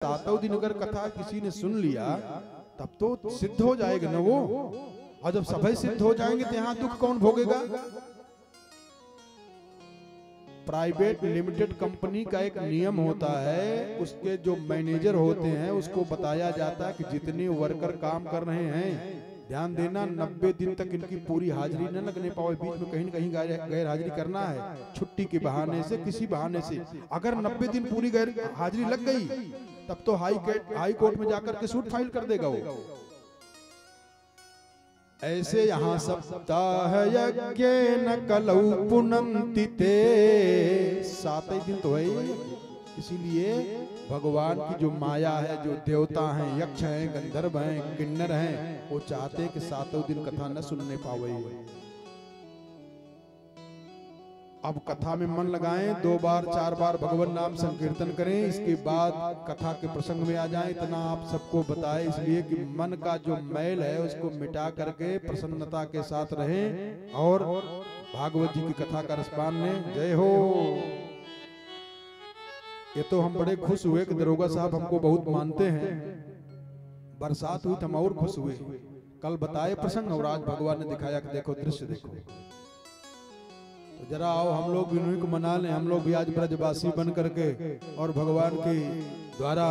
सातों दिन अगर कथा किसी ने सुन लिया तब तो सिद्ध हो जाएगा ना वो। और जब सभी सिद्ध हो जाएंगे तो यहाँ दुख कौन भोगेगा? प्राइवेट लिमिटेड कंपनी का एक नियम होता है, उसके जो मैनेजर होते हैं उसको बताया जाता है कि जितने वर्कर काम कर रहे हैं ध्यान देना 90 दिन तक इनकी पूरी हाजिरी न लगने पाए, बीच में कहीं न कहीं गैर हाजिरी करना है छुट्टी के बहाने से, किसी बहाने से। अगर 90 दिन पूरी गैर हाजिरी लग गई तब तो हाई कोर्ट में जाकर के सूट फाइल कर देगा वो। ऐसे यहाँ सप्ताह यज्ञ न कलऊ पुनंति ते, 7 दिन तो है ही। इसीलिए भगवान की जो माया है, जो देवता हैं, यक्ष हैं, गंधर्व हैं, किन्नर हैं, वो चाहते हैं कि 7 दिन कथा न सुनने पावे। अब कथा में मन लगाएं, 2 बार 4 बार भगवान नाम संकीर्तन करें, इसके बाद कथा के प्रसंग में आ जाएं। इतना आप सबको बताएं इसलिए कि मन का जो मैल है उसको मिटा करके प्रसन्नता के साथ रहें और भागवत जी की कथा का रसपान लें। जय हो। ये तो हम बड़े खुश हुए कि दरोगा साहब हमको बहुत मानते हैं। बरसात हुई तो हम और खुश हुए। कल बताए प्रसंग और आज भगवान ने दिखाया कि देखो दृश्य देखो। तो जरा आओ हम लोग भी उन्हीं को मना लें, हम लोग भी आज ब्रजवासी बन करके और भगवान के द्वारा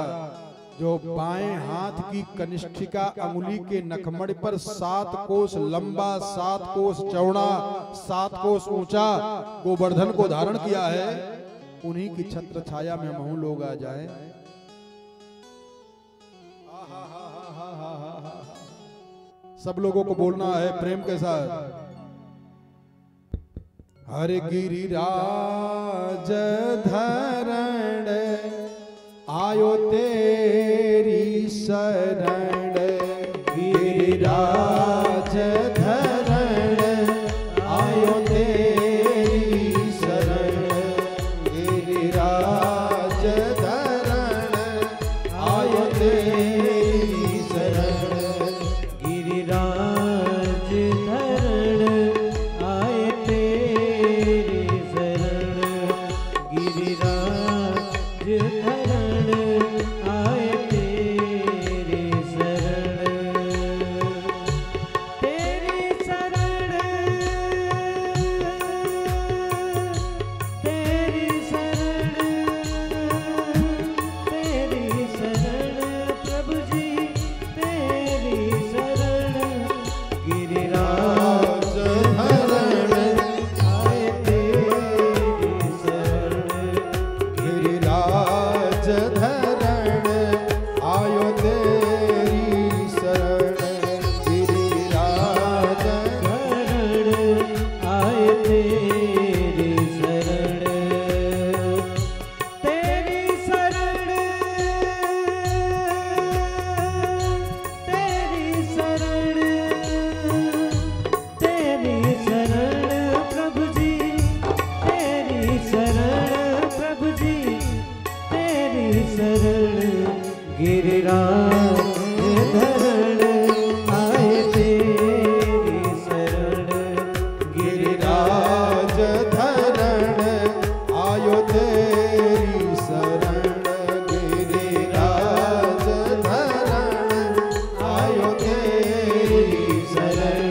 जो बाएं हाथ की कनिष्ठिका अंगुली के नखमण पर 7 कोस लंबा, 7 कोस चौड़ा, 7 कोस ऊंचा गोवर्धन को धारण किया है, उन्हीं की छत्र छाया में हम लोग आ जाएं। सब लोगों को बोलना है प्रेम के साथ, हरे गिरिराज धरण आयो तेरी शरण, गिरिराज धरण आयो तेरी शरण, गिरिराज धरण आयो तेरी शरण, गिरिराज धरण आए तेरी शरण, गिरिराज धरण आए तेरी शरण, तेरी शरण, तेरी शरण, तेरी शरण प्रभु जी तेरी शरण, गिरिराज धरण आए तेरी शरण, गिरिराज धरण आयो तेरी शरण, गिरिराज धरण आए तेरी शरण, तेरी शरण, तेरी शरण, तेरी शरण प्रभु जी तेरी शरण, प्रभु जी तेरी शरण, गिरिराज धरण आए तेरी शरण, गिरिराज धरण आयो तेरी शरण, गिरिराज धरण आयो तेरी शरण,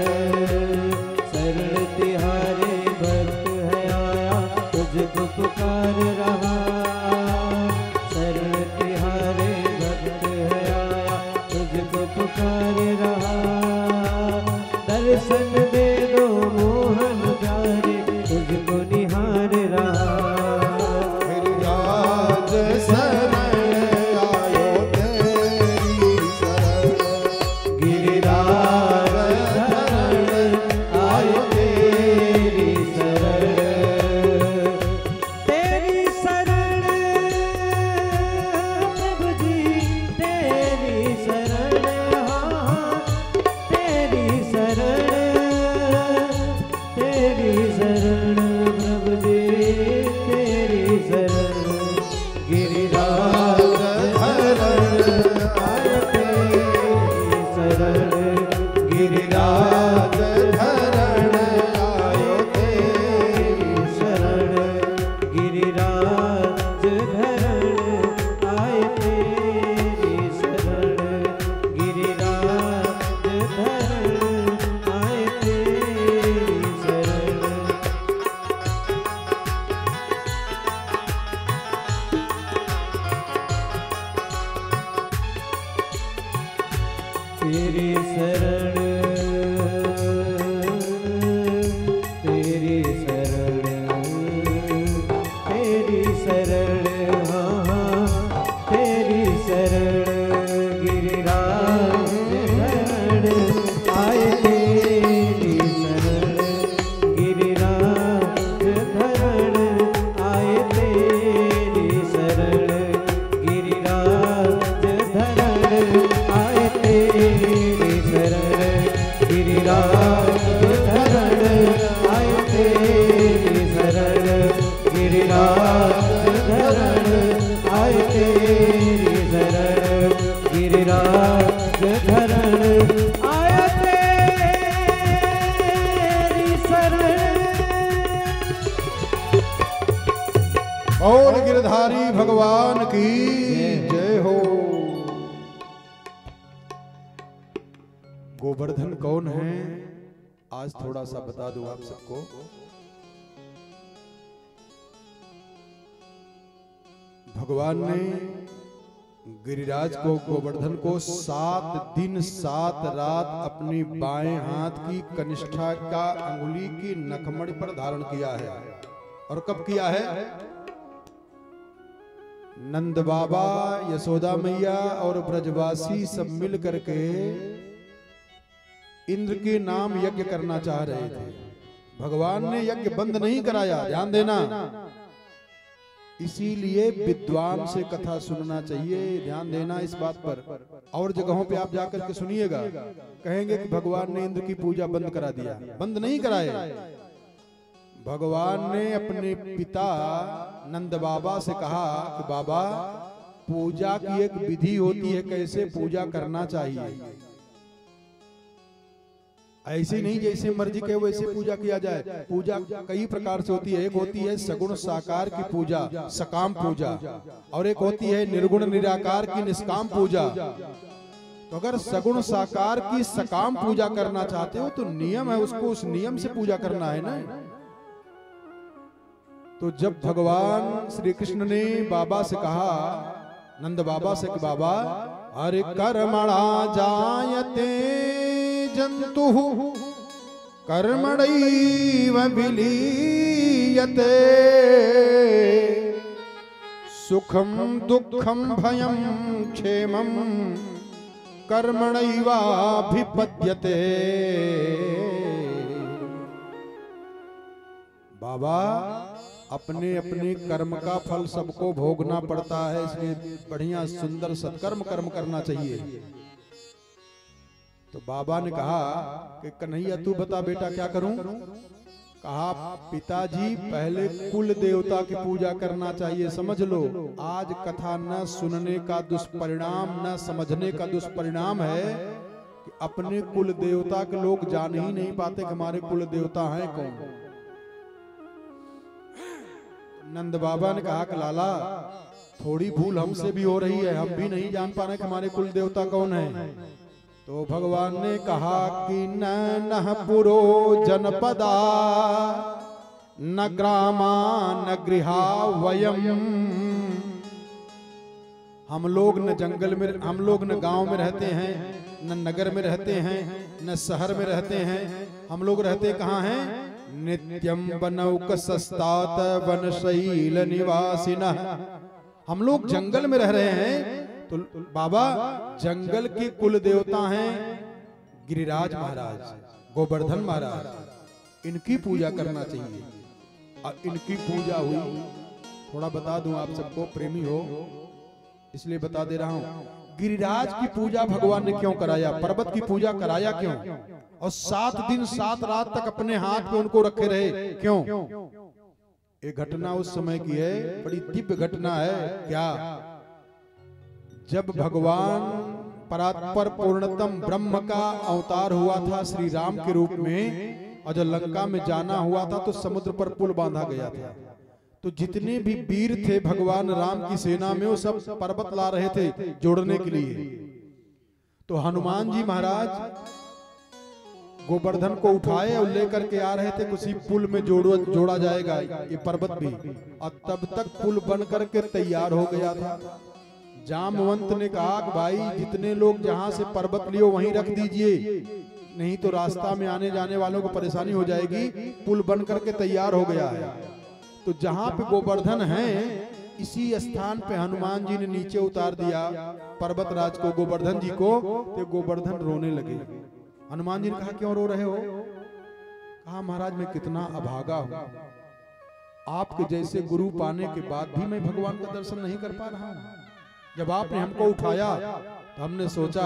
शरण तिहारे भक्त है आया तुझको पुकार रहा, शरण तिहारे भक्त है आया तुझको पुकार रहा, दर्शन दे दो मोहन प्यारे तुझको निहार रहा, गिरिराज शरण आयो तेरी शरण, गिरिराज धरण आयो तेरी शरण, तेरी शरण प्रभु जी तेरी शरण, हाँ तेरी शरण तेरी शरण, तेरी शरण, तेरी शरण, हाँ तेरी शरण गिरिराज धरण आए, तेरी शरण गिरिराज धरण आए, तेरी शरण गिरिराज धरण आए, तेरी शरण गिरिराज धरण आए, तेरी शरण गिरिराज धरण आए, तेरी शरण गिरिराज धरण आए, तेरी शरण। बोल गिरधारी भगवान की जय हो। गोवर्धन कौन है आज थोड़ा सा बता दूं आप सबको। भगवान ने गिरिराज को, गोवर्धन को 7 दिन 7 रात अपनी बाएं हाथ की कनिष्ठा का अंगुली की नखमणि पर धारण किया है। और कब किया है? नंद बाबा, यशोदा मैया और ब्रजवासी सब मिल करके इंद्र के नाम यज्ञ करना चाह रहे थे। भगवान ने यज्ञ बंद नहीं कराया, ध्यान देना। इसीलिए विद्वान से कथा सुनना चाहिए, ध्यान देना इस बात पर। और जगहों पे आप जाकर के सुनिएगा, कहेंगे कि भगवान ने इंद्र की पूजा बंद करा दिया। बंद नहीं कराया। भगवान ने अपने पिता नंद बाबा से कहा कि बाबा, पूजा की एक विधि होती है, कैसे पूजा करना चाहिए। ऐसे नहीं जैसे मर्जी के वैसे पूजा किया जाए। पूजा कई प्रकार से होती है। एक होती है सगुण साकार की पूजा, सकाम पूजा, और एक होती है निर्गुण निराकार की निष्काम पूजा। तो अगर सगुण साकार की सकाम पूजा करना चाहते हो तो नियम है, उसको उस नियम से पूजा करना है ना। तो जब भगवान श्री कृष्ण ने बाबा से कहा, नंद बाबा से कि बाबा, अरे कर्मणा जायते जंतु कर्मणैव विलीयते, सुखम दुखम भयम क्षेमम कर्मणैवाभिपद्यते। बाबा, अपने अपने कर्म का फल सबको भोगना पड़ता है, इसलिए बढ़िया सुंदर सत्कर्म कर्म करना चाहिए। तो बाबा ने कहा कि कन्हैया तू बता बेटा क्या करूं। कहा पिताजी, पहले कुल देवता की पूजा करना चाहिए। समझ लो, आज कथा न सुनने का दुष्परिणाम, न समझने का दुष्परिणाम है कि अपने कुल देवता के लोग जान ही नहीं पाते कि हमारे कुल देवता हैं कौन। नंद बाबा ने कहा कि लाला, थोड़ी भूल हमसे भी हो रही है, हम भी नहीं जान पा रहे कि हमारे कुल देवता कौन है। तो भगवान ने कहा कि न पुरो जनपदा न ग्रामा न गृहा वयम। हम लोग न जंगल में, हम लोग न गांव में रहते हैं, न नगर में रहते हैं, न शहर में रहते हैं। हम लोग रहते कहाँ हैं? नित्यम बनौक सस्तात वनशैल निवासिनः। हम लोग जंगल में रह रहे हैं। तो बाबा, जंगल के कुल देवता हैं गिरिराज महाराज, गोवर्धन महाराज, इनकी पूजा करना चाहिए। और इनकी पूजा हुई, थोड़ा बता दूं आप सबको, प्रेमी हो इसलिए बता दे रहा हूं। गिरिराज की पूजा भगवान ने क्यों कराया, पर्वत की पूजा कराया क्यों, और 7 दिन 7 रात तक अपने हाथ पे उनको रखे रहे क्यों? ये घटना उस समय की है, बड़ी दिव्य घटना है। क्या? जब भगवान परात्पर पूर्णतम ब्रह्म का अवतार हुआ था श्री राम के रूप में, और जब लंका में जाना हुआ था तो समुद्र पर पुल बांधा गया था। तो जितने भी वीर थे भगवान राम की सेना में, वो सब पर्वत ला रहे थे जोड़ने के लिए। तो हनुमान जी महाराज गोवर्धन को उठाए और लेकर के आ रहे थे, किसी पुल में जोड़ा जाएगा ये पर्वत भी। और तब तक पुल बन करके तैयार हो गया था। जामवंत ने कहा कि भाई जितने लोग जहां से पर्वत लियो वहीं रख दीजिए, नहीं तो रास्ता में आने जाने वालों को परेशानी हो जाएगी। पुल बन करके तैयार हो गया है। तो जहां पे गोवर्धन है इसी स्थान पे हनुमान जी ने नीचे उतार दिया पर्वतराज को, गोवर्धन जी को। तो गोवर्धन रोने लगे। हनुमान जी ने कहा क्यों रो रहे हो? कहा महाराज मैं कितना अभागा हूं, आपके जैसे गुरु पाने के बाद भी मैं भगवान का दर्शन नहीं कर पा रहा हूं। जब आपने हमको उठाया तो हमने सोचा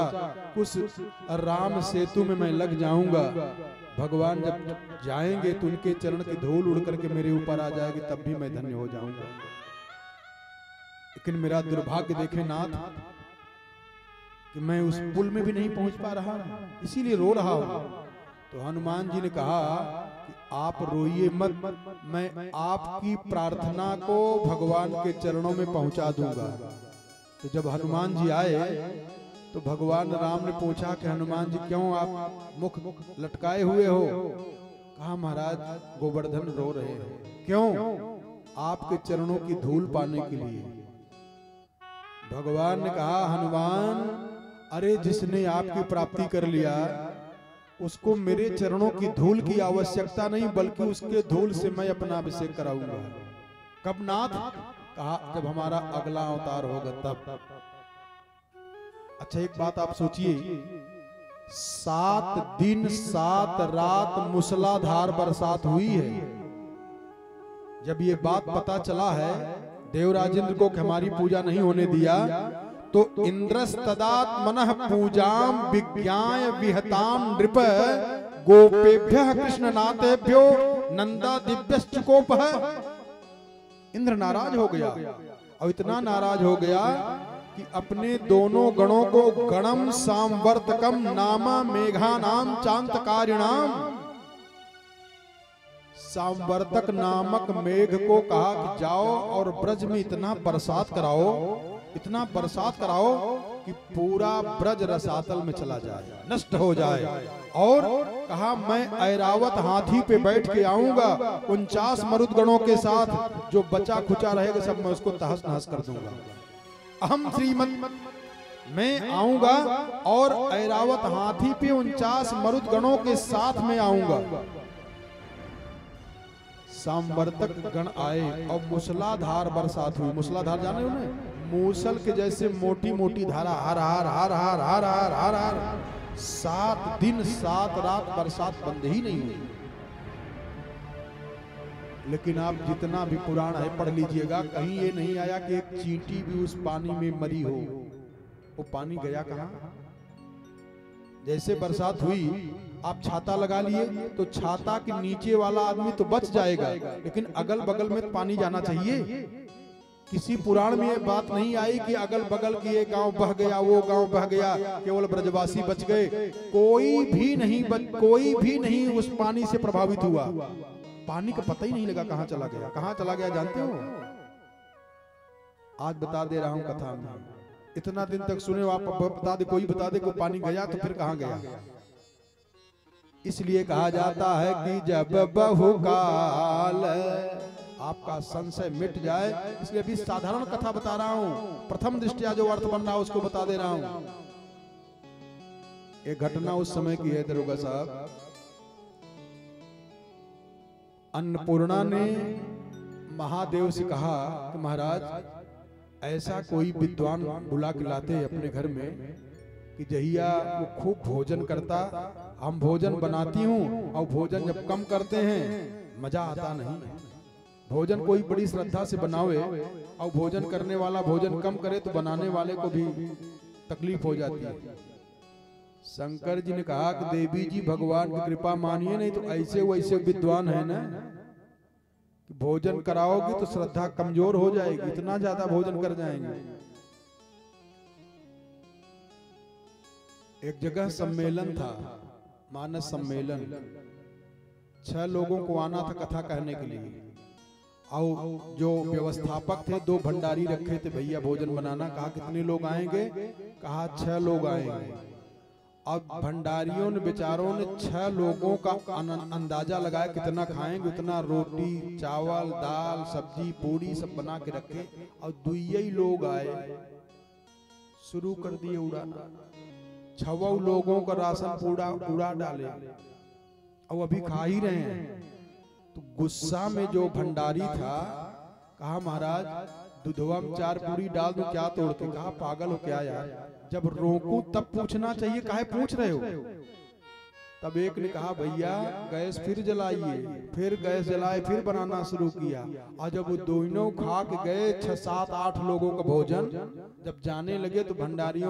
कुछ राम सेतु में मैं लग जाऊंगा, भगवान जब जाएंगे तो उनके चरण की धूल उड़ करके मेरे ऊपर आ जाएगी, तब भी मैं धन्य हो जाऊंगा। लेकिन मेरा दुर्भाग्य देखे नाथ कि मैं उस पुल में भी नहीं पहुंच पा रहा, इसीलिए रो रहा हूं। तो हनुमान जी ने कहा कि आप रोइए मत, मैं आपकी प्रार्थना को भगवान के चरणों में पहुंचा दूंगा। तो जब हनुमान जी आए तो भगवान राम ने पूछा कि हनुमान जी क्यों आप मुख लटकाए हुए हो? कहा महाराज गोवर्धन रो रहे हैं। क्यों? आपके चरणों की धूल पाने के लिए। भगवान ने कहा हनुमान, अरे जिसने आपकी प्राप्ति कर लिया उसको मेरे चरणों की धूल की आवश्यकता नहीं, बल्कि उसके धूल से मैं अपना अभिषेक कराऊंगा। कब नाथ? कहा जब हमारा अगला अवतार होगा तब। अच्छा एक बात आप सोचिए, 7 दिन 7 रात मूसलाधार बरसात हुई है। जब ये बात पता चला है देवराजेंद्र को कि हमारी पूजा नहीं होने दिया, तो इंद्रस्तदात्मनः पूजाम विज्ञाय विहताम नृप गोपेभ्यः कृष्णनाथेभ्यो नंदा दिव्यश्चकोपः। इंद्र नाराज हो गया, और इतना नाराज हो गया कि अपने दोनों गणों को गणम सांवर्तकम नामा मेघानाम चांतकारिणाम, सांवर्तक नामक मेघ को कहा कि जाओ और ब्रज में इतना बरसात कराओ, इतना बरसात कराओ कि पूरा ब्रज रसातल में चला जाए, नष्ट हो जाए। और कहा मैं ऐरावत हाथी पे बैठ के आऊंगा, 49 मरुदगणों के साथ, जो बचा खुचा रहेगा सब मैं उसको तहस नहस कर दूंगा। अहम श्रीमंत, मैं आऊंगा और ऐरावत हाथी पे 49 मरुदगणों के साथ में आऊंगा। सांवर्तक गण आए और मूसलाधार बरसात हुई। मूसलाधार जाने उन्हें? मूसल के जैसे मोटी मोटी धारा, हर हर हर हर हर हर हर हर 7 दिन 7 रात बरसात बंद ही नहीं हुई। लेकिन आप जितना भी पुराण है पढ़ लीजिएगा, कहीं ये नहीं आया कि एक चींटी भी उस पानी में मरी हो। वो पानी गया कहां? जैसे बरसात हुई, आप छाता लगा लिए तो छाता के नीचे वाला आदमी तो बच जाएगा, लेकिन अगल बगल में तो पानी जाना चाहिए। किसी पुराण में ये बात नहीं आई कि अगल बगल की ये गांव बह गया, वो गांव बह गया, केवल ब्रजवासी बच गए। कोई भी नहीं उस पानी से प्रभावित हुआ। पानी का पता ही नहीं लगा कहां चला गया। कहां चला गया जानते हो? आज बता दे रहा हूं कथा में। इतना दिन तक सुने, आप बता दे, कोई बता दे को पानी गया तो फिर कहां गया। इसलिए कहा जाता है कि जब बहुकाल आपका संशय मिट जाए, इसलिए अभी साधारण कथा बता रहा हूं, प्रथम दृष्टिया जो अर्थ बन रहा है उसको बता दे रहा हूं। एक घटना उस समय की है दरोगा साहब। अन्नपूर्णा ने महादेव से कहा कि महाराज ऐसा कोई विद्वान बुला के लाते अपने घर में कि जहिया वो खूब भोजन करता, हम भोजन बनाती हूँ और भोजन जब कम करते हैं मजा आता नहीं। भोजन कोई बड़ी श्रद्धा से बनावे और भोजन करने वाला भोजन कम करे तो बनाने वाले को भी तकलीफ हो जाती है। शंकर जी ने कहा कि देवी जी भगवान की कृपा मानिए, नहीं तो ऐसे वैसे विद्वान है ना, भोजन कराओगी तो श्रद्धा कमजोर हो जाएगी, इतना ज्यादा भोजन कर जाएंगे। एक जगह सम्मेलन था, मानस सम्मेलन। 6 लोगों को आना था कथा कहने के लिए, और जो व्यवस्थापक थे 2 भंडारी रखे थे, भैया भोजन बनाना। कहा कितने लोग आएंगे? कहा 6 लोग आएंगे। अब भंडारियों ने बेचारों ने 6 लोगों का अंदाजा लगाया कितना खाएंगे, उतना रोटी चावल दाल सब्जी पूरी सब बना के रखे, और 2 ही लोग आए। शुरू कर दिए उड़ाना। 6 लोगों का राशन पूरा उड़ा डाले और अभी खा ही रहे हैं। तो गुस्सा में जो भंडारी था कहा महाराज दूधवा में 4 पूरी डाल दूं क्या तोड़ के? कहा पागल हो क्या यार, जब रोकूं तब पूछना चाहिए, काहे पूछ रहे हो? तब एक ने कहा भैया गैस फिर जलाइए। फिर गैस जलाए, फिर बनाना शुरू किया। और जब वो दोनों खा के गए 6, 7, 8 लोगों का भोजन जब जाने लगे तो भंडारियों